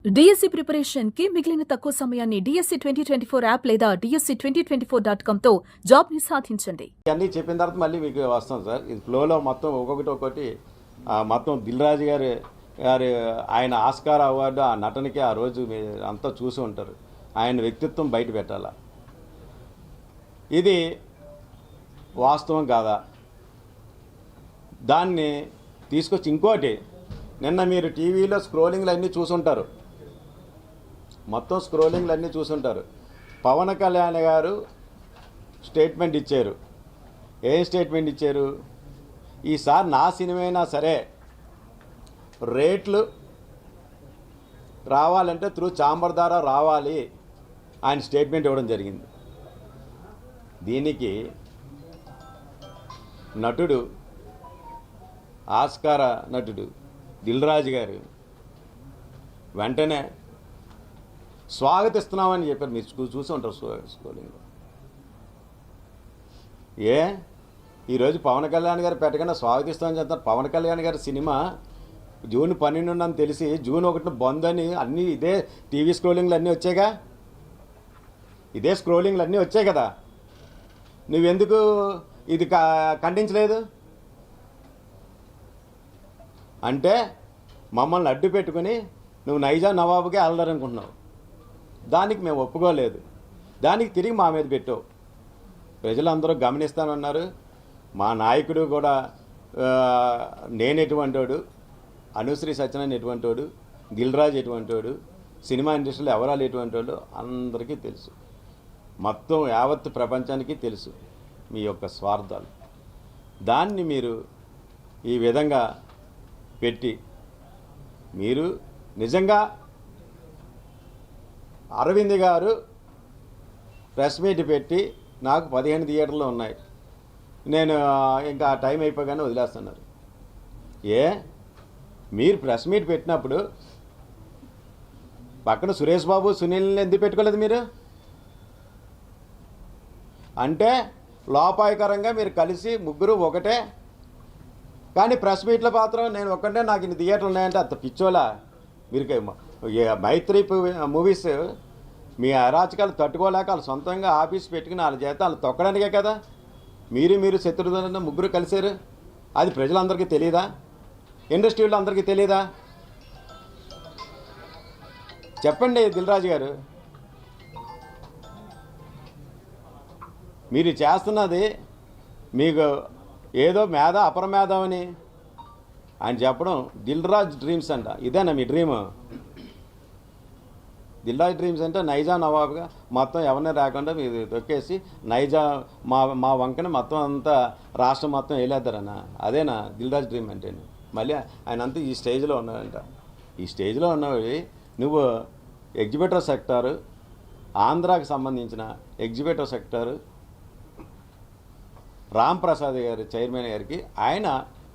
DSC preparation కి మిగిలిన తక్కువ సమయాన్ని డిఎస్సి 2024 యాప్ లేదా DSC2024.com తో జాబ్ ని సాధించండి. అన్నీ చెప్పిన తర్వాత మళ్ళీ మీకు వస్తాం సార్. ఇది ఫ్లోలో మొత్తం ఒక్కొక్కటి మొత్తం దిల్ రాజు గారి ఆయన ఆస్కార్ అవార్డు ఆ నటనకి ఆ రోజు మీరు అంతా చూసి ఉంటారు. ఆయన వ్యక్తిత్వం బయట పెట్టాలా, ఇది వాస్తవం కాదా, దాన్ని తీసుకొచ్చి ఇంకోటి నిన్న మీరు టీవీలో స్క్రోలింగ్లు అన్నీ చూసుంటారు, మొత్తం స్క్రోలింగ్లు అన్నీ చూసుంటారు. పవన్ కళ్యాణ్ గారు స్టేట్మెంట్ ఇచ్చారు. ఏం స్టేట్మెంట్ ఇచ్చారు? ఈసారి నా సినిమా అయినా సరే రేట్లు రావాలంటే త్రూ ఛాంబర్ ద్వారా రావాలి ఆయన స్టేట్మెంట్ ఇవ్వడం జరిగింది. దీనికి నటుడు ఆస్కార నటుడు దిల్ రాజు గారు వెంటనే స్వాగతిస్తున్నామని చెప్పారు. మీరు చూసి ఉంటారు స్కూలింగ్లో. ఈరోజు పవన్ కళ్యాణ్ గారు పెట్టకుండా స్వాగతిస్తామని చెప్తారు. పవన్ కళ్యాణ్ గారి సినిమా జూన్ 12 అని తెలిసి జూన్ 1 బంద్ అని అన్నీ ఇదే టీవీ స్క్రోలింగ్లు అన్నీ వచ్చాయిగా, ఇదే స్క్రోలింగ్లు అన్నీ వచ్చాయి కదా, నువ్వెందుకు ఇది ఖండించలేదు? అంటే మమ్మల్ని అడ్డు పెట్టుకుని నువ్వు నైజాం నవాబుకే వెళ్ళాలనుకుంటున్నావు. దానికి మేము ఒప్పుకోలేదు. దానికి తిరిగి మా మీద పెట్టావు. ప్రజలందరూ గమనిస్తానన్నారు. మా నాయకుడు కూడా నేను ఎటువంటి వాడు, అనుశ్రీ సత్యనారాయణ ఎటువంటి వాడు, దిల్ రాజు ఎటువంటి వాడు, సినిమా ఇండస్ట్రీలో ఎవరాలు ఎటువంటి వాడు అందరికీ తెలుసు. మొత్తం యావత్ ప్రపంచానికి తెలుసు మీ యొక్క స్వార్థాలు. దాన్ని మీరు ఈ విధంగా పెట్టి మీరు నిజంగా అరవింద్ గారు ప్రెస్ మీట్ పెట్టి నాకు 15 థియేటర్లు ఉన్నాయి, నేను ఇంకా టైం అయిపోగానే వదిలేస్తున్నారు. మీరు ప్రెస్ మీట్ పెట్టినప్పుడు పక్కన సురేష్ బాబు సునీల్ని ఎందుకు పెట్టుకోలేదు మీరు? అంటే లోపాయకరంగా మీరు కలిసి ముగ్గురు ఒకటే, కానీ ప్రెస్ మీట్లో మాత్రం నేను ఒక్కటే నాకు ఇన్ని థియేటర్లు ఉన్నాయంటే అంత పిచ్చోలా మీరు. మైత్రి మూవీస్ మీ అరాచకాలు తట్టుకోలేక వాళ్ళు సొంతంగా ఆఫీస్ పెట్టుకుని వాళ్ళ చేత వాళ్ళు తొక్కడానికే కదా మీరు శత్రుఘ్న ముగ్గురు కలిశారు. అది ప్రజలందరికీ తెలియదా? ఇండస్ట్రీలో అందరికీ తెలియదా? చెప్పండి దిల్ రాజు గారు. మీరు చేస్తున్నది మీకు ఏదో అపరమేధావని ఆయన చెప్పడం. దిల్ రాజు డ్రీమ్స్ అంట, ఇదేనా మీ డ్రీము? దిల్ రాజు డ్రీమ్స్ అంటే నైజాం నవాబుగా మొత్తం ఎవరిని రాకుండా మీరు తొక్కేసి నైజాం మా వంకని మొత్తం అంతా రాష్ట్రం మొత్తం వేలేద్దారన్న, అదేనా దిల్ రాజు డ్రీమ్ అంటే? మళ్ళీ ఆయన అంతా ఈ స్టేజ్లో ఉన్నాడంట. ఈ స్టేజ్లో ఉన్నవి నువ్వు ఎగ్జిబిటర్ సెక్టారు, ఆంధ్రాకి సంబంధించిన ఎగ్జిబిటర్ సెక్టారు రామ్ ప్రసాద్ గారు చైర్మన్ గారికి ఆయన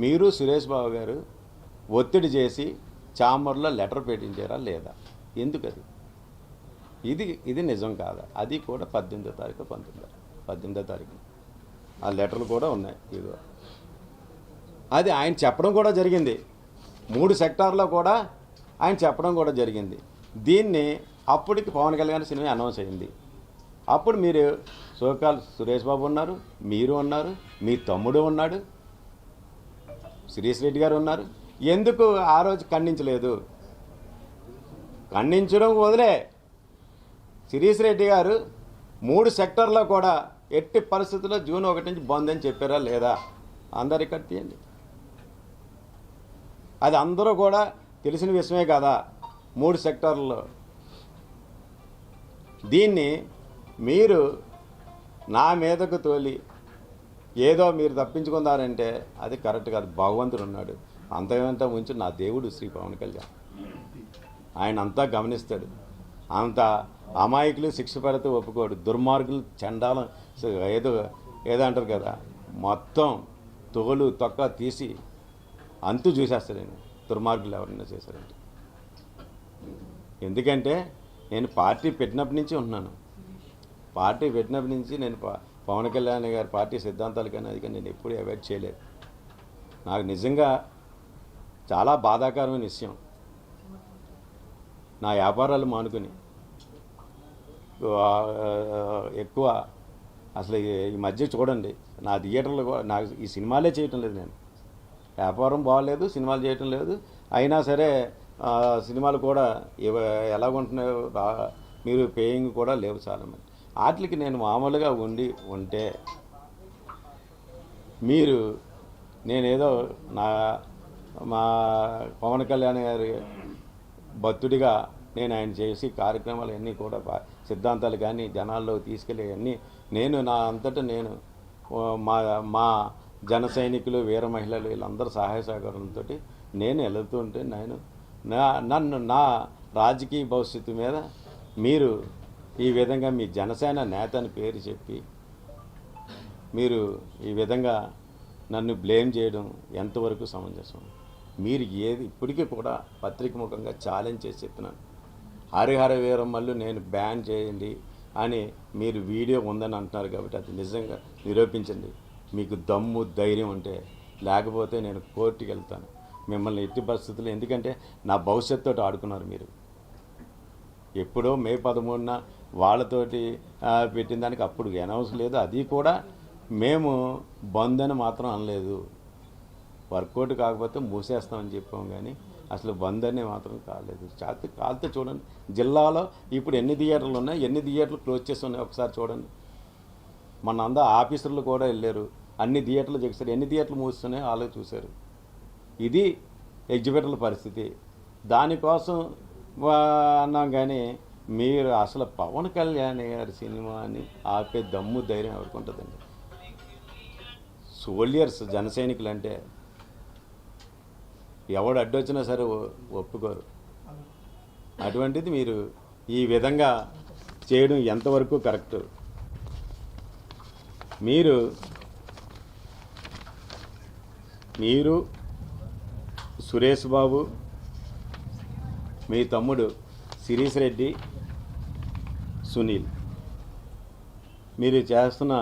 మీరు సురేష్ బాబు గారు ఒత్తిడి చేసి ఛాంబర్లో లెటర్ పెట్టించారా లేదా? ఎందుకు అది? ఇది నిజం కాదా? అది కూడా 18వ తారీఖు 18వ తారీఖు ఆ లెటర్లు కూడా ఉన్నాయి. ఇదిగో అది ఆయన చెప్పడం కూడా జరిగింది. 3 సెక్టార్లో కూడా ఆయన చెప్పడం కూడా జరిగింది. దీన్ని అప్పటికి పవన్ కళ్యాణ్ సినిమా అనౌన్స్ అయింది. అప్పుడు మీరు సోకాల్ సురేష్ బాబు ఉన్నారు, మీరు ఉన్నారు, మీ తమ్ముడు ఉన్నాడు, శిరీష్ రెడ్డి గారు ఉన్నారు. ఎందుకు ఆ రోజు ఖండించలేదు? ఖండించడం వదిలే, శిరీష్ రెడ్డి గారు 3 సెక్టార్లో కూడా ఎట్టి పరిస్థితుల్లో జూన్ 1 నుంచి బంద్ అని చెప్పారా లేదా? అందరు ఇక్కడ తీయండి. అది అందరూ కూడా తెలిసిన విషయమే కదా. 3 సెక్టార్లలో దీన్ని మీరు నా మీదకు తోలి ఏదో మీరు తప్పించుకున్నారంటే అది కరెక్ట్ కాదు. భగవంతుడు ఉన్నాడు, అంతకంతా ఉంచి నా దేవుడు శ్రీ పవన్ కళ్యాణ్, ఆయన అంతా గమనిస్తాడు. అంత అమాయకులు శిక్ష పెడితే ఒప్పుకోడు, దుర్మార్గులు చండాలం ఏదో అంటారు కదా, మొత్తం తోలు తొక్క తీసి అంతు చూసేస్తాడు దుర్మార్గులు ఎవరైనా చేశారంటే. ఎందుకంటే నేను పార్టీ పెట్టినప్పటి నుంచి ఉంటున్నాను. పార్టీ పెట్టినప్పటి నుంచి నేను పవన్ కళ్యాణ్ గారి పార్టీ సిద్ధాంతాలు కానీ అది కానీ నేను ఎప్పుడూ అవాయిడ్ చేయలేదు. నాకు నిజంగా చాలా బాధాకరమైన విషయం. నా వ్యాపారాలు మానుకొని ఎక్కువ అసలు ఈ మధ్య చూడండి నా థియేటర్లు నాకు ఈ సినిమాలే చేయటం లేదు. నేను వ్యాపారం బాగలేదు, సినిమాలు చేయటం లేదు. అయినా సరే సినిమాలు కూడా ఎలాగుంటున్నాయో మీరు పేయింగ్ కూడా లేవు చాలామంది. వాటికి నేను మామూలుగా ఉంటే మీరు నేనేదో మా పవన్ కళ్యాణ్ గారి భక్తుడిగా నేను ఆయన చేసి కార్యక్రమాలు అన్నీ కూడా సిద్ధాంతాలు కానీ జనాల్లో తీసుకెళ్ళి అన్నీ నేను నా అంతటా నేను మా జన సైనికులు వీర మహిళలు వీళ్ళందరూ సహాయ సహకారంతో నేను వెళుతుంటే నన్ను నా రాజకీయ భవిష్యత్తు మీద మీరు ఈ విధంగా మీ జనసేన నేత అని పేరు చెప్పి మీరు ఈ విధంగా నన్ను బ్లేమ్ చేయడం ఎంతవరకు సమంజసం? మీరు ఇప్పటికీ కూడా పత్రిక ముఖంగా ఛాలెంజ్ చేసి చెప్తున్నాను. హరిహర వీరమ్మలు నేను బ్యాన్ చేయండి అని మీరు వీడియో ఉందని అంటున్నారు కాబట్టి అది నిజంగా నిరూపించండి. మీకు దమ్ము ధైర్యం ఉంటే, లేకపోతే నేను కోర్టుకి వెళ్తాను మిమ్మల్ని ఎట్టి పరిస్థితుల్లో. ఎందుకంటే నా భవిష్యత్తుతో ఆడుకున్నారు మీరు. ఎప్పుడో మే 13న వాళ్ళతోటి పెట్టిన దానికి అప్పుడు అనౌన్స్ లేదు. అది కూడా మేము బంద్ అని మాత్రం అనలేదు. వర్కౌట్ కాకపోతే మూసేస్తామని చెప్పాము, కానీ అసలు బంద్ అని మాత్రం కాలేదు. కాలితే చూడండి జిల్లాలో ఇప్పుడు ఎన్ని థియేటర్లు ఉన్నాయి, ఎన్ని థియేటర్లు క్లోజ్ చేసి ఉన్నాయి ఒకసారి చూడండి. మన అందరూ ఆఫీసర్లు కూడా వెళ్ళారు, అన్ని థియేటర్లు చేస్తారు, ఎన్ని థియేటర్లు మూస్తున్నాయో వాళ్ళు చూశారు. ఇది ఎగ్జిబిటర్ల పరిస్థితి. దానికోసం అన్నాం, కానీ మీరు అసలు పవన్ కళ్యాణ్ గారి సినిమాని ఆపే దమ్ము ధైర్యం ఎవరికి ఉంటుందండి? సోల్జర్స్ జన సైనికులు అంటే ఎవడు అడ్డొచ్చినా సరే ఒప్పుకోరు. అటువంటిది మీరు ఈ విధంగా చేయడం ఎంతవరకు కరెక్ట్? మీరు సురేష్ బాబు, మీ తమ్ముడు శిరీష్ రెడ్డి, సునీల్ మీరు చేస్తున్న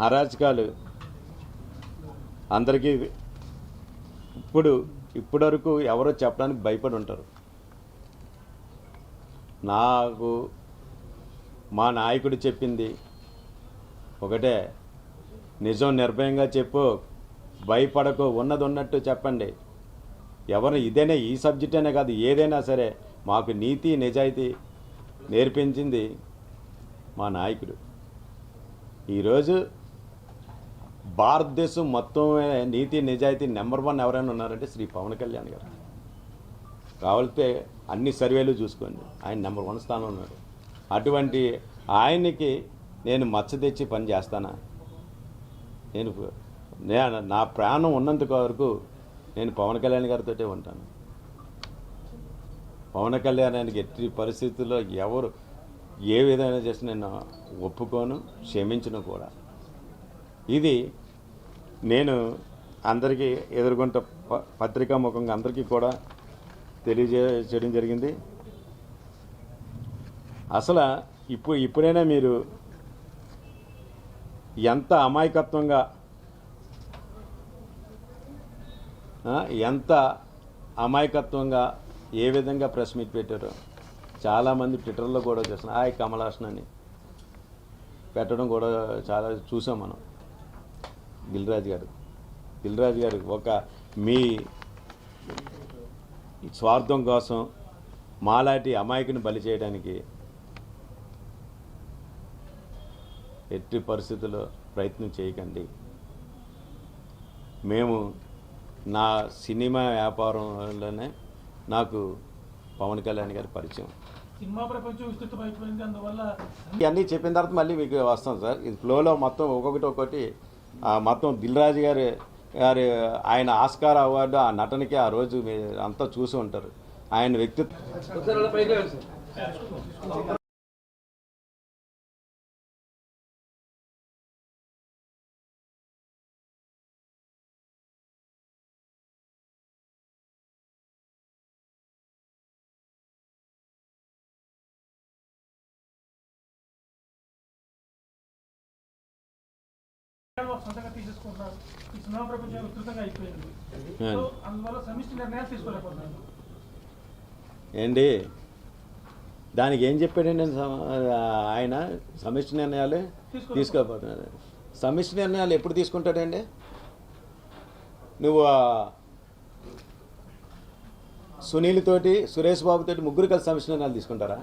అరాచకాలు అందరికీ ఇప్పటివరకు ఎవరో చెప్పడానికి భయపడి ఉంటారు. నాకు మా నాయకుడు చెప్పింది ఒకటే, నిజం నిర్భయంగా చెప్పు, భయపడకు, ఉన్నది ఉన్నట్టు చెప్పండి. ఎవరు ఇదేనే ఈ సబ్జెక్ట్ అనే కాదు, ఏదైనా సరే మాకు నీతి నిజాయితీ నేర్పించింది మా నాయకుడు. ఈరోజు భారతదేశం మొత్తం నీతి నిజాయితీ నెంబర్ 1 ఎవరైనా ఉన్నారంటే శ్రీ పవన్ కళ్యాణ్ గారు. కావాలితే అన్ని సర్వేలు చూసుకోండి, ఆయన నెంబర్ 1 స్థానంలో ఉన్నారు. అటువంటి ఆయనకి నేను మచ్చ తెచ్చి పని చేస్తానా? నేను నా ప్రాణం ఉన్నంత వరకు నేను పవన్ కళ్యాణ్ గారితో ఉంటాను. పవన్ కళ్యాణానికి ఎట్టి పరిస్థితుల్లో ఎవరు ఏ విధంగా చేసి నేను ఒప్పుకోను, క్షమించను కూడా. ఇది నేను అందరికీ ఎదుర్కొంట పత్రికా ముఖంగా అందరికీ కూడా తెలియజేయడం జరిగింది. అసలు ఇప్పుడైనా మీరు ఎంత అమాయకత్వంగా ఏ విధంగా ప్రెస్ మీట్ పెట్టారో చాలామంది ట్విట్టర్లో కూడా చేస్తున్నారు. హాయ్ కమల్ హాసన్ అని పెట్టడం కూడా చాలా చూసాం మనం. దిల్రాజు గారు ఒక మీ స్వార్థం కోసం మాలాంటి అమాయకుని బలి చేయడానికి ఎట్టి పరిస్థితుల్లో ప్రయత్నం చేయకండి. మేము నా సినిమా వ్యాపారంలోనే నాకు పవన్ కళ్యాణ్ గారి పరిచయం. సినిమా ప్రపంచం విస్తృతమైపోయింది, అందువల్ల ఇవన్నీ చెప్పిన తర్వాత మళ్ళీ మీకు వస్తాం సార్. ఇది ఫ్లోలో మొత్తం ఒక్కొక్కటి మొత్తం దిల్రాజు గారి ఆయన ఆస్కార్ అవార్డు ఆ నటనకి ఆ రోజు మీరు అంతా చూసి ఉంటారు. ఆయన వ్యక్తిత్వం సొంతంగా తీసేసుకుంటున్నారు. ఈ సినిమా ప్రపంచం విస్తృతంగా అయిపోయింది. సో అందువల్ల సమిష్టి నిర్ణయాలు తీసుకోలేకపోతున్నారు. ఏంటి దానికి ఏం చెప్పాడండి ఆయన సమిష్టి నిర్ణయాలు తీసుకోకపోతున్నాడు. సమిష్టి నిర్ణయాలు ఎప్పుడు తీసుకుంటాడండి? నువ్వు సునీల్ తోటి సురేష్ బాబు తోటి ముగ్గురు కలిసి సమిష్టి నిర్ణయాలు తీసుకుంటారా?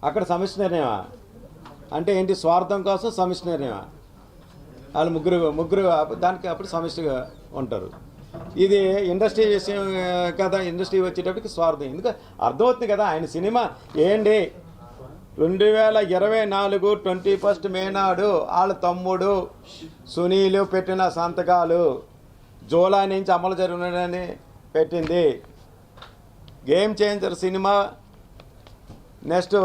అక్కడ సమిష్టి నిర్ణయమా అంటే ఏంటి? స్వార్థం కోసం సమిష్టి నిర్ణయమా? వాళ్ళు ముగ్గురు దానికి అప్పుడు సమిష్టిగా ఉంటారు. ఇది ఇండస్ట్రీ విషయం కదా, ఇండస్ట్రీ వచ్చేటప్పటికి స్వార్థం. ఎందుకు అర్థమవుతుంది కదా. ఆయన సినిమా ఏంటి 2024 21 మే నాడు వాళ్ళ తమ్ముడు సునీలు పెట్టిన సంతకాలు జూలై నుంచి అమలు జరుగునని పెట్టింది. Game changer cinema next